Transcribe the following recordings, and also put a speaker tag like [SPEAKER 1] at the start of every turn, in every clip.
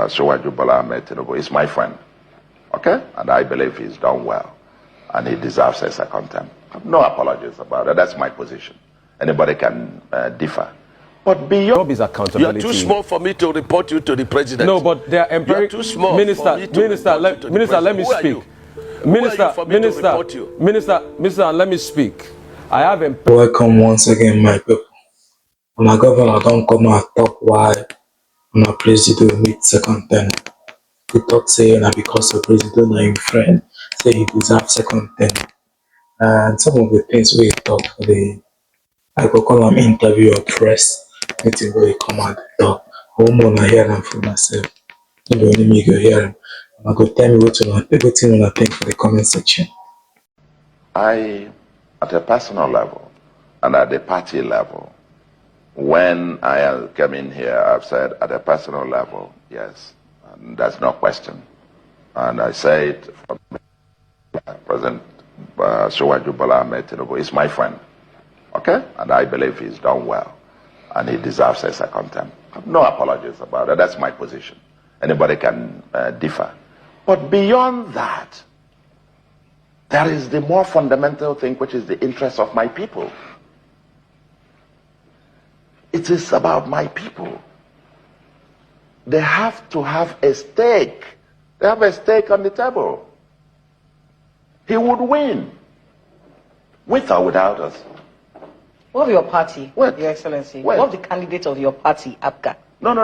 [SPEAKER 1] Tinubu is my friend. Okay? And I believe he's done well. And he deserves a second term. No apologies about it. That's my position. Anybody can differ. But beyond
[SPEAKER 2] is accountability.
[SPEAKER 3] You're too small for me to report you to the president.
[SPEAKER 2] No, but they are empirical.
[SPEAKER 3] You're too small.
[SPEAKER 2] Minister, let me speak. Minister, let me speak. I have
[SPEAKER 4] welcome once again, my people. My governor don't come and talk why my president need second term. He talk saying that because the president are your friend, say he deserves second term. And some of the things we talk for I go call him interview or press meeting where he come out talk. I won't hear them for myself. Not only me go hear him. I go tell me what you think for the comment section.
[SPEAKER 1] I, at a personal level and at the party level, when I came in here, I've said at a personal level, yes, and that's no question. And I say it from President Tinubu is my friend. Okay? And I believe he's done well. And he deserves a second term. No apologies about it. That's my position. Anybody can differ. But beyond that, there is the more fundamental thing, which is the interest of my people. It is about my people. They have to have a stake. They have a stake on the table. He would win, with or without us.
[SPEAKER 5] What of your party,
[SPEAKER 1] What?
[SPEAKER 5] Your Excellency?
[SPEAKER 1] What?
[SPEAKER 5] What of the candidate of your party, APGA?
[SPEAKER 1] No.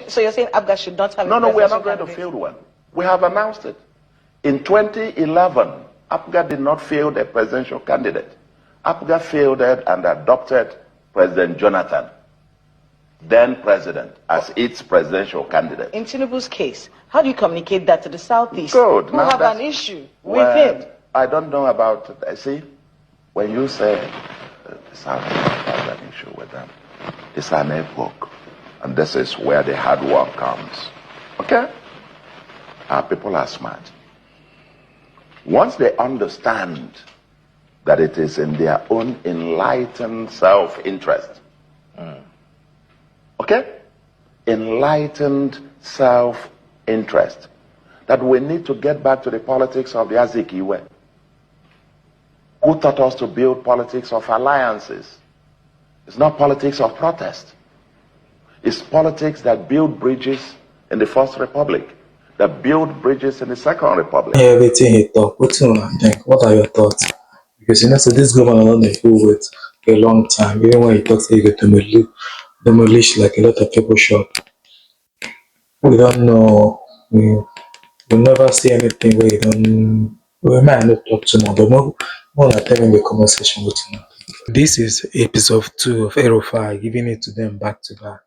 [SPEAKER 5] So you're saying APGA should not have
[SPEAKER 1] No, we are not going to
[SPEAKER 5] candidate?
[SPEAKER 1] field one. We have announced it. In 2011, APGA did not field a presidential candidate. APGA fielded and adopted President Jonathan, then president, as its presidential candidate.
[SPEAKER 5] In Tinubu's case, how do you communicate that to the Southeast?
[SPEAKER 1] Good.
[SPEAKER 5] Who
[SPEAKER 1] Now
[SPEAKER 5] have
[SPEAKER 1] that's-
[SPEAKER 5] an issue
[SPEAKER 1] Well,
[SPEAKER 5] with him?
[SPEAKER 1] I don't know about, see, when you say the Southeast has an issue with them, it's an epoch. And this is where the hard work comes. Okay? Our people are smart. Once they understand that it is in their own enlightened self-interest, okay? Enlightened self-interest, that we need to get back to the politics of the Azikiwe, who taught us to build politics of alliances. It's not politics of protest. It's politics that build bridges in the First Republic, that build bridges in the Second Republic.
[SPEAKER 4] Everything he talk, what do you think? What are your thoughts? Because so this governor don't dey fool with a long time. Even when he talks, he get demolish like a lot of people shop. We don't know. We never see anything where you don't. We might not talk too much, but more than telling the conversation with you. This is episode 2 of Aerofi, giving it to them back to back.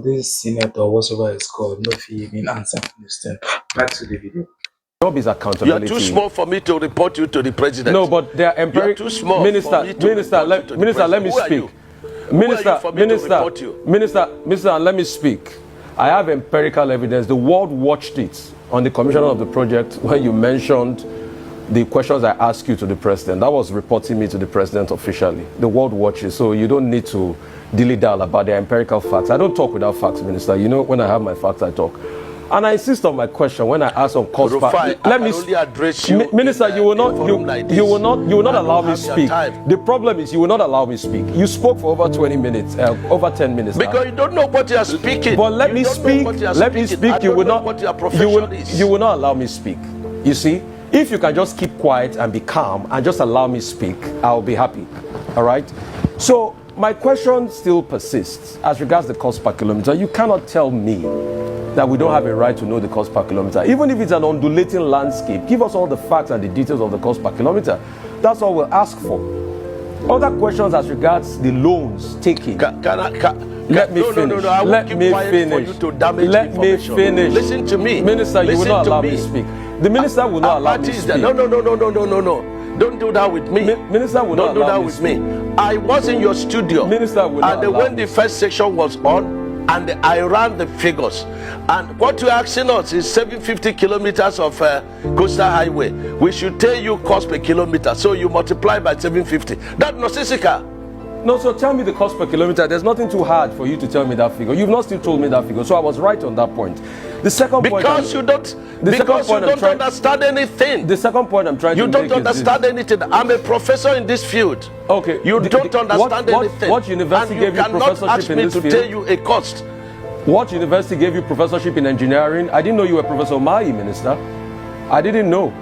[SPEAKER 4] This senator or whatever it's called, no fee even answer question. Back to the video.
[SPEAKER 2] Job is accountability.
[SPEAKER 3] You're too small for me to report you to the president.
[SPEAKER 2] No, but they are empirical.
[SPEAKER 3] You're too small.
[SPEAKER 2] Minister,
[SPEAKER 3] for me to report you to the
[SPEAKER 2] let me
[SPEAKER 3] president.
[SPEAKER 2] speak.
[SPEAKER 3] Who are you for me to report you?
[SPEAKER 2] Minister, let me speak. I have empirical evidence. The world watched it on the commission of the project when you mentioned the questions I asked you to the president. That was reporting me to the president officially. The world watches, so you don't need to dilly-dally about the empirical facts. I don't talk without facts, Minister. You know, when I have my facts, I talk. And I insist on my question when I ask on cost.
[SPEAKER 3] Let me address you.
[SPEAKER 2] Minister, you will not allow me speak.
[SPEAKER 3] Time.
[SPEAKER 2] The problem is you will not allow me speak. You spoke for over 20 minutes, over 10 minutes.
[SPEAKER 3] Because you don't know what you are speaking.
[SPEAKER 2] But let me speak. Let me speak. You will not.
[SPEAKER 3] What your profession is.
[SPEAKER 2] You will not allow me speak. You see, if you can just keep quiet and be calm and just allow me speak, I'll be happy. All right. So my question still persists as regards the cost per kilometer. You cannot tell me that we don't have a right to know the cost per kilometer. Even if it's an undulating landscape, give us all the facts and the details of the cost per kilometer. That's all we'll ask for. Other questions as regards the loans taken. Let me finish.
[SPEAKER 3] I won't
[SPEAKER 2] Let
[SPEAKER 3] keep
[SPEAKER 2] me
[SPEAKER 3] quiet
[SPEAKER 2] finish.
[SPEAKER 3] for you to damage
[SPEAKER 2] Let me
[SPEAKER 3] information.
[SPEAKER 2] finish.
[SPEAKER 3] Listen to me.
[SPEAKER 2] Minister, you will
[SPEAKER 3] Listen
[SPEAKER 2] not
[SPEAKER 3] to
[SPEAKER 2] allow
[SPEAKER 3] me.
[SPEAKER 2] me speak. The minister will not allow me speak.
[SPEAKER 3] No. Don't do that with me.
[SPEAKER 2] Minister will not
[SPEAKER 3] Don't do
[SPEAKER 2] allow
[SPEAKER 3] that
[SPEAKER 2] me
[SPEAKER 3] with
[SPEAKER 2] speak.
[SPEAKER 3] me. I was in your studio.
[SPEAKER 2] Minister will not
[SPEAKER 3] and
[SPEAKER 2] allow
[SPEAKER 3] when
[SPEAKER 2] me
[SPEAKER 3] the first section was on, and I ran the figures. And what you're asking us is 750 kilometers of coastal highway. We should tell you cost per kilometer. So you multiply by 750. That's nonsensical.
[SPEAKER 2] No, so tell me the cost per kilometer. There's nothing too hard for you to tell me that figure. You've not still told me that figure. So I was right on that point. The second point,
[SPEAKER 3] because you don't understand anything.
[SPEAKER 2] The second point I'm trying to make is
[SPEAKER 3] you don't understand anything. I'm a professor in this field.
[SPEAKER 2] Okay.
[SPEAKER 3] You don't understand anything.
[SPEAKER 2] What university gave you professorship in this field?
[SPEAKER 3] You cannot ask me to tell you a cost.
[SPEAKER 2] What university gave you professorship in engineering? I didn't know you were Professor Mahi, Minister. I didn't know.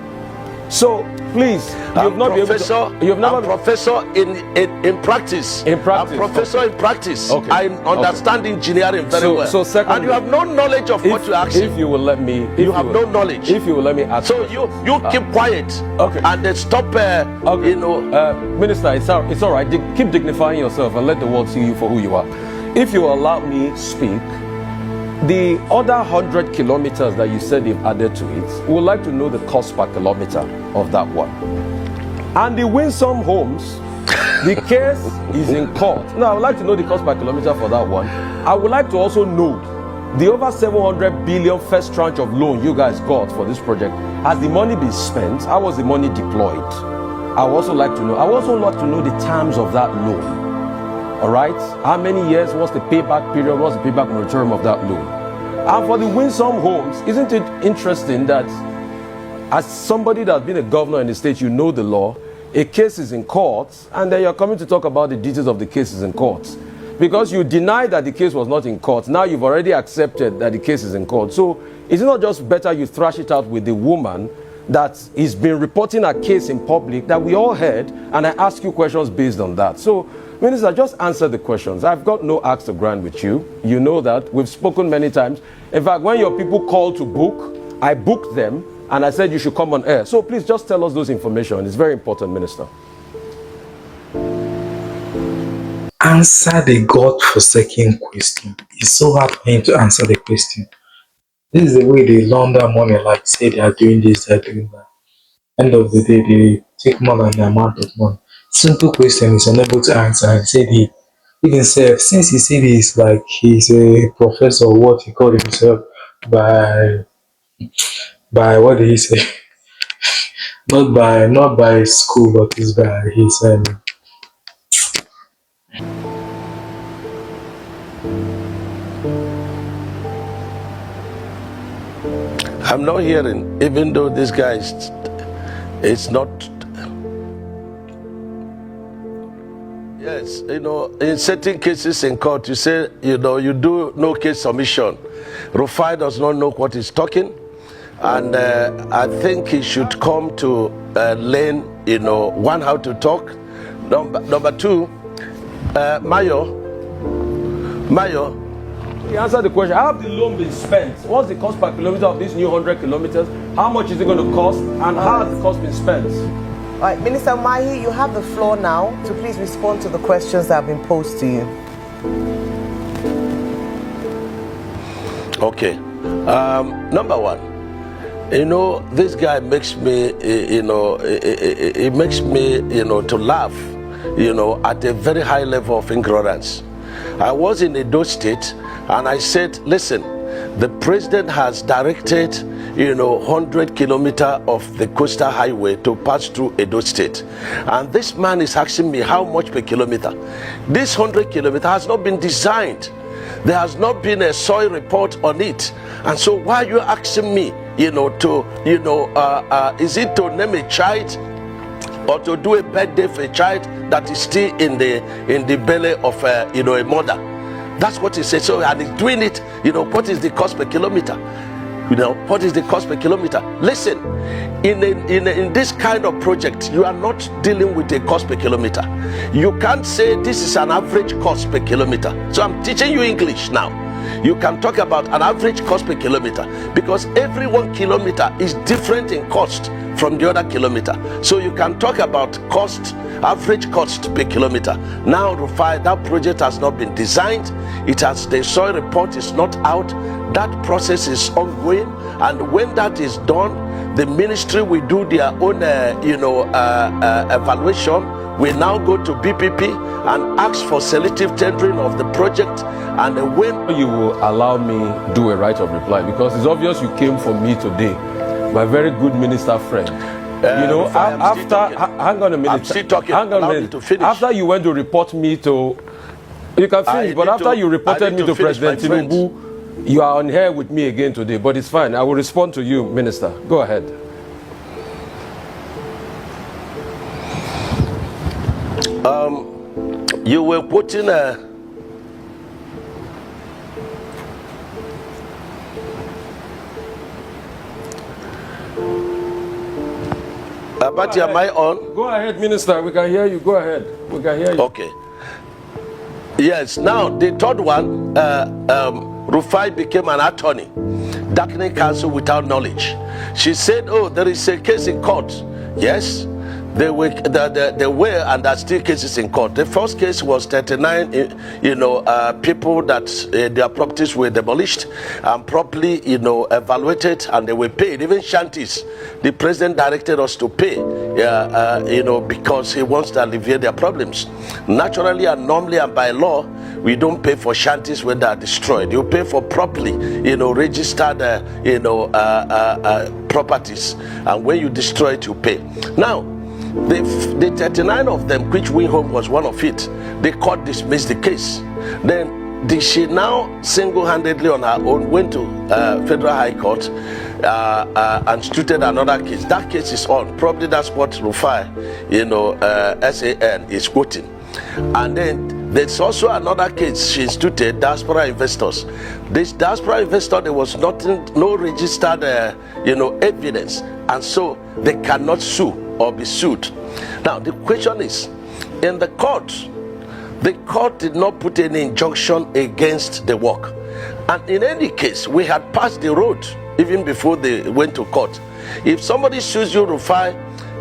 [SPEAKER 2] So please, you've not been able to. You've never
[SPEAKER 3] been professor in practice.
[SPEAKER 2] In practice.
[SPEAKER 3] I'm professor in practice.
[SPEAKER 2] Okay.
[SPEAKER 3] I understand engineering very well.
[SPEAKER 2] So secondly,
[SPEAKER 3] and you have no knowledge of what you're asking.
[SPEAKER 2] If you will let me,
[SPEAKER 3] you have no knowledge.
[SPEAKER 2] If you will let me ask.
[SPEAKER 3] So you keep quiet.
[SPEAKER 2] Okay.
[SPEAKER 3] And then stop.
[SPEAKER 2] Okay.
[SPEAKER 3] You know,
[SPEAKER 2] Minister, it's all right. Keep dignifying yourself and let the world see you for who you are. If you allow me speak. The other 100 kilometers that you said you've added to it, we would like to know the cost per kilometer of that one. And the Winsome Homes, the case is in court. Now, I would like to know the cost per kilometer for that one. I would like to also know the over 700 billion first tranche of loan you guys got for this project. Has the money been spent? How was the money deployed? I would also like to know. I would also like to know the terms of that loan. All right, how many years? What's the payback period? What's the payback moratorium of that loan? And for the Winsome Homes, isn't it interesting that as somebody that's been a governor in the state, you know the law, a case is in court, and then you're coming to talk about the details of the cases in court. Because you denied that the case was not in court, now you've already accepted that the case is in court. So is it not just better you thrash it out with the woman that has been reporting a case in public that we all heard, and I ask you questions based on that? So, Minister, just answer the questions. I've got no axe to grind with you. You know that. We've spoken many times. In fact, when your people called to book, I booked them and I said you should come on air. So please just tell us those information. It's very important, Minister.
[SPEAKER 4] Answer the God-forsaken question. It's so hard for him to answer the question. This is the way they launder money, like say they are doing this, they are doing that. End of the day, they take more than the amount of money. Simple question is unable to answer and said he himself, since he said he's like he's a professor, what he called himself by what did he say? not by school, but it's by his
[SPEAKER 3] I'm not hearing, even though this guy it's not. Yes, you know, in certain cases in court, you say, you know, you do no case submission. Rufai does not know what he's talking, and I think he should come to learn, you know, one, how to talk. Number two, Mayo.
[SPEAKER 2] You answer the question. How have the loan been spent? What's the cost per kilometer of these new 100 kilometers? How much is it going to cost? And how has the cost been spent?
[SPEAKER 6] All right, Minister Mahi, you have the floor now to please respond to the questions that have been posed to you.
[SPEAKER 3] Okay. Number one, you know, this guy makes me, it makes me, to laugh, at a very high level of ignorance. I was in Edo State and I said, listen, the president has directed 100 kilometers of the coastal highway to pass through Edo State, and this man is asking me how much per kilometer. This 100 kilometers has not been designed. There has not been a soil report on it, and so why are you asking me is it to name a child or to do a birthday for a child that is still in the belly of a mother? That's what he said. So, and he's doing it, what is the cost per kilometer? What is the cost per kilometer? Listen, in this kind of project, you are not dealing with a cost per kilometer. You can't say this is an average cost per kilometer. So I'm teaching you English now. You can talk about an average cost per kilometer because every 1 kilometer is different in cost from the other kilometer. So you can talk about cost, average cost per kilometer. Now, Rufai, that project has not been designed. The soil report is not out. That process is ongoing, and when that is done, the ministry will do their own, evaluation. We now go to BPP and ask for selective tendering of the project, and when
[SPEAKER 2] you will allow me do a right of reply, because it's obvious you came for me today, my very good minister friend. After hang on a minute.
[SPEAKER 3] I'm still talking.
[SPEAKER 2] Hang on a minute.
[SPEAKER 3] To finish.
[SPEAKER 2] After you went to report me to, you can finish. But after you reported me to President Tinubu, You are on here with me again today, but it's fine. I will respond to you, Minister. Go ahead.
[SPEAKER 3] You were putting a... But am I on?
[SPEAKER 2] Go ahead, Minister. We can hear you. Go ahead. We can hear you.
[SPEAKER 3] Okay. Yes. Now the third one, Rufai became an attorney, darkening counsel without knowledge. She said, "Oh, there is a case in court." Yes, there were and there are still cases in court. The first case was 39, people that their properties were demolished and properly, evaluated, and they were paid. Even shanties, the president directed us to pay, because he wants to alleviate their problems. Naturally and normally and by law, we don't pay for shanties when they are destroyed. You pay for properly, registered, properties, and when you destroy it, you pay. Now, the 39 of them, which Win Home was one of it, the court dismissed the case. Then she now single-handedly on her own went to Federal High Court and instituted another case. That case is on. Probably that's what Rufai, SAN is quoting. And then there's also another case she instituted, diaspora investors. This diaspora investor, there was no registered, evidence, and so they cannot sue or be sued. Now the question is, in the court did not put any injunction against the work, and in any case, we had passed the road even before they went to court. If somebody sues you, Rufai,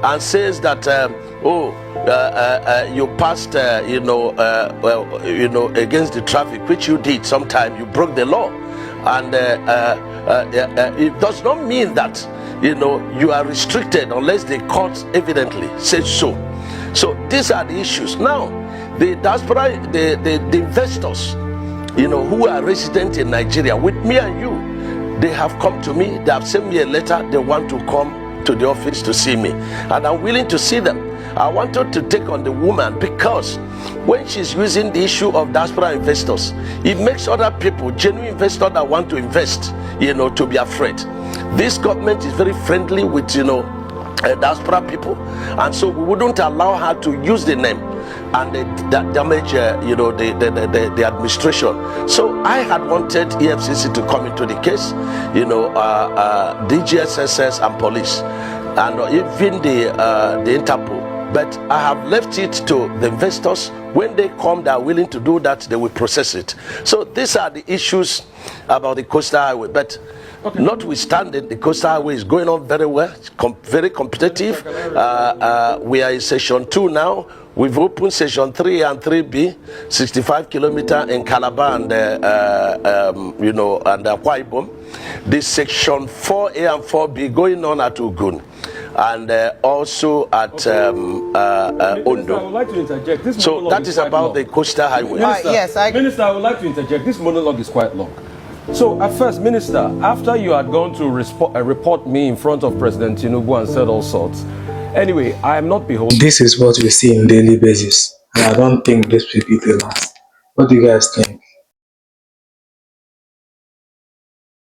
[SPEAKER 3] and says that you passed against the traffic, which you did sometime, you broke the law, and it does not mean that you are restricted unless the court evidently says so. So these are the issues. Now the diaspora, the investors, who are resident in Nigeria with me and you, they have come to me, they have sent me a letter, they want to come to the office to see me, and I'm willing to see them. I wanted to take on the woman because when she's using the issue of diaspora investors, it makes other people, genuine investors that want to invest, to be afraid. This government is very friendly with, diaspora people, and so we wouldn't allow her to use the name and damage, the administration. So I had wanted EFCC to come into the case, DGSSS and police, and even the Interpol. But I have left it to the investors. When they come, they are willing to do that, they will process it. So these are the issues about the coastal highway. But notwithstanding, the coastal highway is going on very well, very competitive. We are in session 2 now. We've opened session 3 and 3B, 65 kilometers in Calabar and and Akwa Ibom. This section 4A and 4B going on at Ogun, and also at Ondo.
[SPEAKER 2] I would like to interject. This
[SPEAKER 3] so that is about long. The coastal highway.
[SPEAKER 2] Minister, Minister, I would like to interject. This monologue is quite long. So at first, Minister, after you had gone to report me in front of President Tinubu and said all sorts, anyway, I am not beholden.
[SPEAKER 4] This is what we see on daily basis, and I don't think this will be the last. What do you guys think?